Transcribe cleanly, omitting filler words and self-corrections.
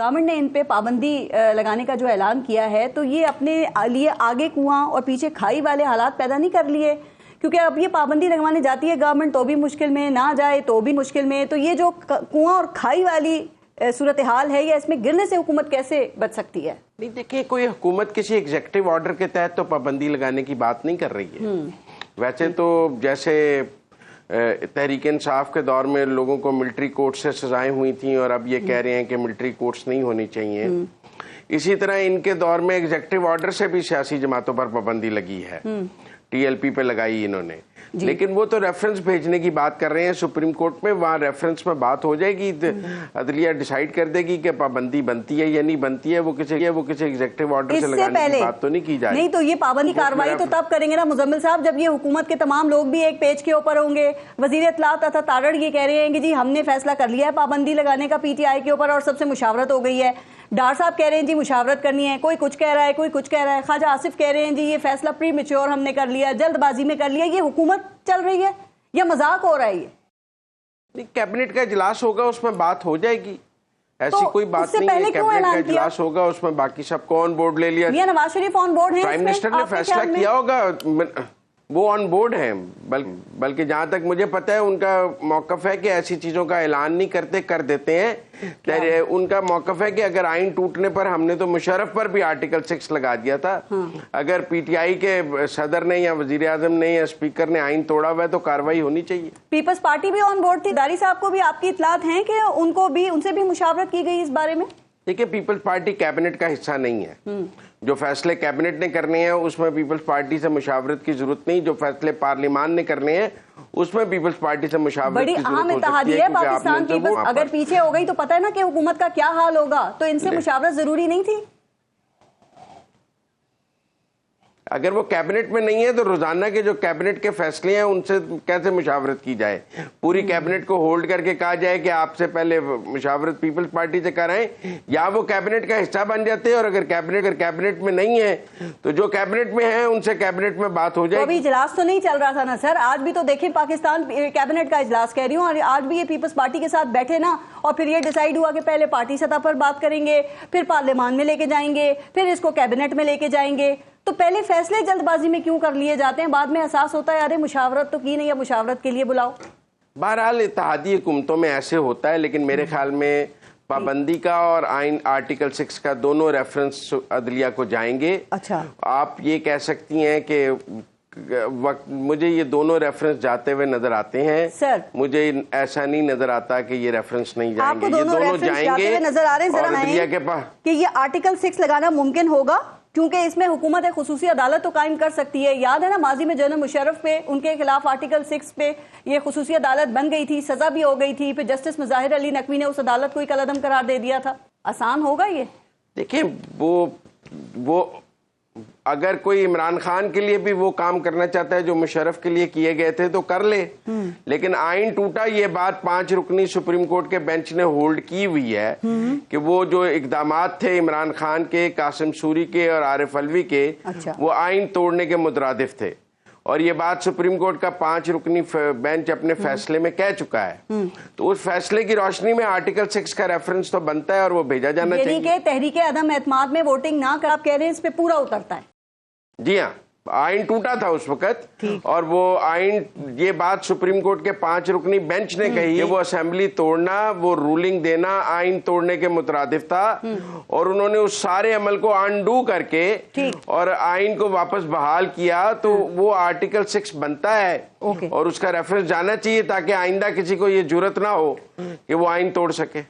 Government ने इन पे पाबंदी लगाने का जो ऐलान किया है, तो ये अपने लिए आगे कुआं और पीछे खाई वाले हालात पैदा नहीं कर लिए? क्योंकि अब ये पाबंदी लगवाने जाती है गवर्नमेंट तो भी मुश्किल में, ना जाए तो भी मुश्किल में। तो ये जो कुआं और खाई वाली सूरत हाल है, या इसमें गिरने से हुकूमत कैसे बच सकती है? नहीं, देखिए, कोई हुकूमत किसी एग्जीक्यूटिव ऑर्डर के तहत तो पाबंदी लगाने की बात नहीं कर रही है। वैसे तो जैसे तहरीक इंसाफ के दौर में लोगों को मिलिट्री कोर्ट से सजाएं हुई थी और अब ये कह रहे हैं कि मिलिट्री कोर्ट्स नहीं होनी चाहिए, इसी तरह इनके दौर में एग्जीक्यूटिव ऑर्डर से भी सियासी जमातों पर पाबंदी लगी है। टीएलपी पे लगाई इन्होंने, लेकिन वो तो रेफरेंस भेजने की बात कर रहे हैं सुप्रीम कोर्ट में, वहाँ रेफरेंस में बात हो जाएगी, अदलिया डिसाइड कर देगी कि पाबंदी बनती है या नहीं बनती है। वो किसी एग्जीक्यूटिव ऑर्डर से लगाने की बात तो नहीं की जाए। नहीं, तो ये पाबंदी कार्रवाई तो तब करेंगे ना मुजम्मिल साहब, जब ये हुकूमत के तमाम लोग भी एक पेज के ऊपर होंगे। वजीर इत्तलात तथा तारड़ ये कह रहे हैं कि जी हमने फैसला कर लिया है पाबंदी लगाने का पीटीआई के ऊपर और सबसे मुशावरत हो गई है। डार साहब कह रहे हैं जी मुशावरत करनी है, कोई कुछ कह रहा है, कोई कुछ कह रहा है। ख्वाजा आसिफ कह रहे हैं जी ये फैसला प्री मैच्योर हमने कर लिया, जल्दबाजी में कर लिया। ये हुकूमत चल रही है या मजाक हो रहा है? ये कैबिनेट का इजलास होगा, उसमें बात हो जाएगी, ऐसी तो कोई बात नहीं है। कैबिनेट का इजलास होगा, उसमें बाकी सबको ऑन बोर्ड ले लिया। नवाज शरीफ ऑन बोर्ड है, प्राइम मिनिस्टर ने फैसला किया होगा, वो ऑन बोर्ड हैं। बल्कि जहां तक मुझे पता है उनका मौकफ है कि ऐसी चीजों का ऐलान नहीं करते, कर देते हैं। उनका मौकफ है कि अगर आइन टूटने पर, हमने तो मुशर्रफ पर भी आर्टिकल 6 लगा दिया था, अगर पीटीआई के सदर ने या वजीर आजम ने या स्पीकर ने आइन तोड़ा हुआ है तो कार्रवाई होनी चाहिए। पीपल्स पार्टी भी ऑन बोर्ड थी। दारी साहब को भी आपकी इत्तलात है कि उनसे भी मुशावरत की गई इस बारे में? देखिए, पीपल्स पार्टी कैबिनेट का हिस्सा नहीं है। जो फैसले कैबिनेट ने करने हैं उसमें पीपल्स पार्टी से मुशावरत की जरूरत नहीं। जो फैसले पार्लियामान ने करने हैं उसमें पीपल्स पार्टी से मुशावरत की जरूरत हो सकती है। बड़ी अहम है पाकिस्तान पीपल्स अगर पीछे हो गई तो पता है ना कि हुकूमत का क्या हाल होगा। तो इनसे मुशावरत जरूरी नहीं थी? अगर वो कैबिनेट में नहीं है तो रोजाना के जो कैबिनेट के फैसले हैं उनसे कैसे मुशावरत की जाए? पूरी कैबिनेट को होल्ड करके कहा जाए कि आपसे पहले मुशावरत पीपल्स पार्टी से कराएं, या वो कैबिनेट का हिस्सा बन जाते हैं। और अगर कैबिनेट में नहीं है तो जो कैबिनेट में है उनसे कैबिनेट में बात हो जाए। तो अभी इजलास तो नहीं चल रहा था ना सर? आज भी तो देखिए पाकिस्तान कैबिनेट का इजलास कह रही हूँ, और आज भी ये पीपल्स पार्टी के साथ बैठे ना, और फिर ये डिसाइड हुआ कि पहले पार्टी सतह पर बात करेंगे, फिर पार्लियामान में लेके जाएंगे, फिर इसको कैबिनेट में लेके जाएंगे। तो पहले फैसले जल्दबाजी में क्यों कर लिए जाते हैं? बाद में एहसास होता है अरे मुशावरत तो की नहीं है, मुशावरत के लिए बुलाओ। बहरहाल इत्तेहादी हुकूमतों में ऐसे होता है, लेकिन मेरे ख्याल में पाबंदी का और आइन आर्टिकल 6 का दोनों रेफरेंस अदलिया को जाएंगे। अच्छा, आप ये कह सकती हैं कि मुझे ये दोनों रेफरेंस जाते हुए नजर आते हैं सर। मुझे ऐसा नहीं नजर आता कि ये रेफरेंस नहीं जाएंगे। आपको दोनों रेफरेंस जाते हुए नजर आ रहे हैं? जरा अदलिया के पास कि ये आर्टिकल 6 लगाना मुमकिन होगा, क्योंकि इसमें हुकूमत एक खुसूसी अदालत तो कायम कर सकती है। याद है ना माजी में जनरल मुशर्रफ पे, उनके खिलाफ आर्टिकल 6 पे ये खुसूसी अदालत बन गई थी, सजा भी हो गई थी, फिर जस्टिस मुजाहिर अली नकवी ने उस अदालत को ही कलअदम करार दे दिया था। आसान होगा ये? देखिए, वो अगर कोई इमरान खान के लिए भी वो काम करना चाहता है जो मुशर्रफ के लिए किए गए थे तो कर ले, लेकिन आइन टूटा ये बात 5 रुकनी सुप्रीम कोर्ट के बेंच ने होल्ड की हुई है कि वो जो इकदामात थे इमरान खान के, कासिम सूरी के और आरिफ अलवी के, अच्छा। वो आइन तोड़ने के मुतरादिफ थे। और ये बात सुप्रीम कोर्ट का 5 रुकनी बेंच अपने फैसले में कह चुका है। तो उस फैसले की रोशनी में आर्टिकल 6 का रेफरेंस तो बनता है और वो भेजा जाना चाहिए। तहरीक अदम एतमाद में वोटिंग ना कर, आप कह रहे हैं इस पे पूरा उतरता है? जी हाँ, आइन टूटा था उस वक्त, और वो आइन, ये बात सुप्रीम कोर्ट के 5 रुकनी बेंच ने कही कि वो असेंबली तोड़ना, वो रूलिंग देना आइन तोड़ने के मुतरादिफ था। और उन्होंने उस सारे अमल को अनडू करके और आइन को वापस बहाल किया, तो वो आर्टिकल 6 बनता है और उसका रेफरेंस जाना चाहिए ताकि आइंदा किसी को ये जुर्रत ना हो कि वो आइन तोड़ सके।